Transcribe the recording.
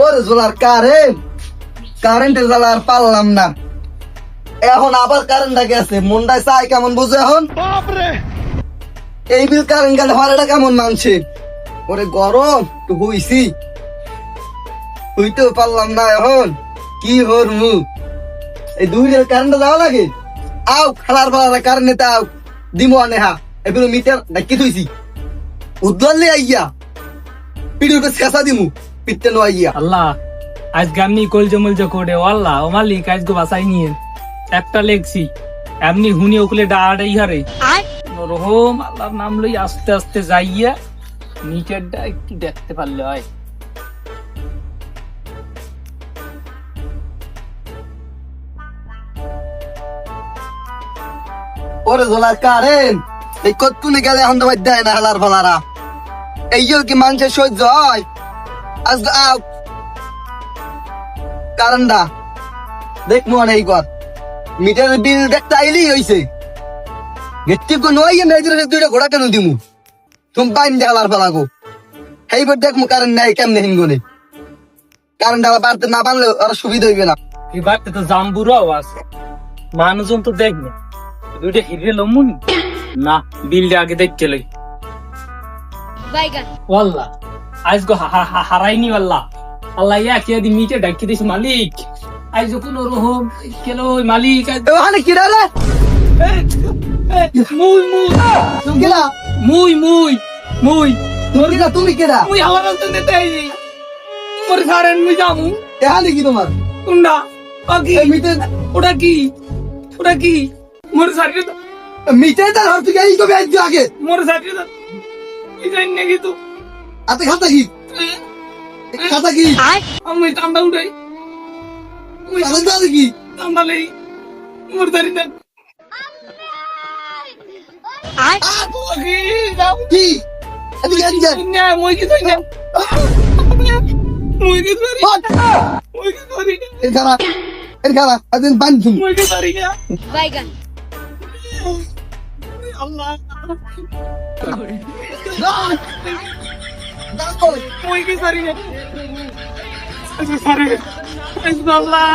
ওরে জোলার কারেন্টের জ্বালা আর পারলাম না। এখন আবার কারেন্টটা গেছে, মনটায় চাই কেমন বুঝে এখন। এই বিল কারেন্ট গেলে হরাটা কেমন মানছে। ওরে গরম তো হইছি, হইতেও পারলাম না। এখন কি হরমু, এই দুই কারেন্টটা যাওয়া লাগে। আও খেলার বেলা কারেন্ট নিতে আও, দিমো নেহা এগুলো মিটার ডাকি থইছি উদ্দালে আইয়া পিড়ুকে শেষা দিমু পিটতে নো আইয়া। আল্লাহ আজকে আমি কলজমলজ করে আল্লাহ ও মালিক আজকে বাসাই নিয়ে একটা লেগছি এমনি হুনি ওকুলে ডাড়াই হারে রহম আল্লাহর নাম লই আস্তে আস্তে যাইয়া নিচেরটা একটু দেখতে পারলে হয়। ওরে জোলার কারেন্ট এই কতক্ষণে গেলে এখন তো দেয় না হেলার ফলারা। এই কি মানুষের সহ্য হয়। আজকে আও কারেন্টটা দেখবো এই কর মিটারের বিল দেখতে আইলেই হইছে। গেটটি কো নয় না দুইটা ঘোড়া কেন দিমু তুমি বাইন দেখালার ফেলাগো। এইবার দেখমু কারেন্ট নাই কেমনে হিনগুনে। কারেন্ট আবার বাড়তে না বানলে আর সুবিধা হইবে না। এই বাড়তে তো জাম্বুরাও আছে, মানুষজন তো দেখবে দুইটা হিরে লমুন না বিলটা আগে দেখতে লই। ওয়াল্লাহ আজকে হারাইনি আল্লাহ আল্লাহ ইয়া কে দি মিটে ডাকি দিস মালিক আজ কোন রকম কেলো মালিক ওখানে কি রে মুই মুই কেলা মুই মুই মুই কেলা তুমি কেডা মুই আল্লাহ রাস্তা দিতে আইছি পরে সারেন মুই যামু এখানে কি তোমার কুন্ডা বাকি এই মিটার ওটা কি মোর সারি মিটারটা ধর তুই এই কবে আইছো আগে মোর সারি কি জানি নাকি তো আতে খাতা কি খাতা কি আমি তাম্বা উড়াই মুই খাতা কি তাম্বা লই মোর সারি না কি যাও কি এদিকে এদিকে না মুই কি তুই না মুই কি সরি মুই কি সরি এর খালা আদিন বান্ধু মুই কি সরি না বাইগান আল্লাহ দাও মুই কি সরি না আচ্ছা সরি আল্লাহ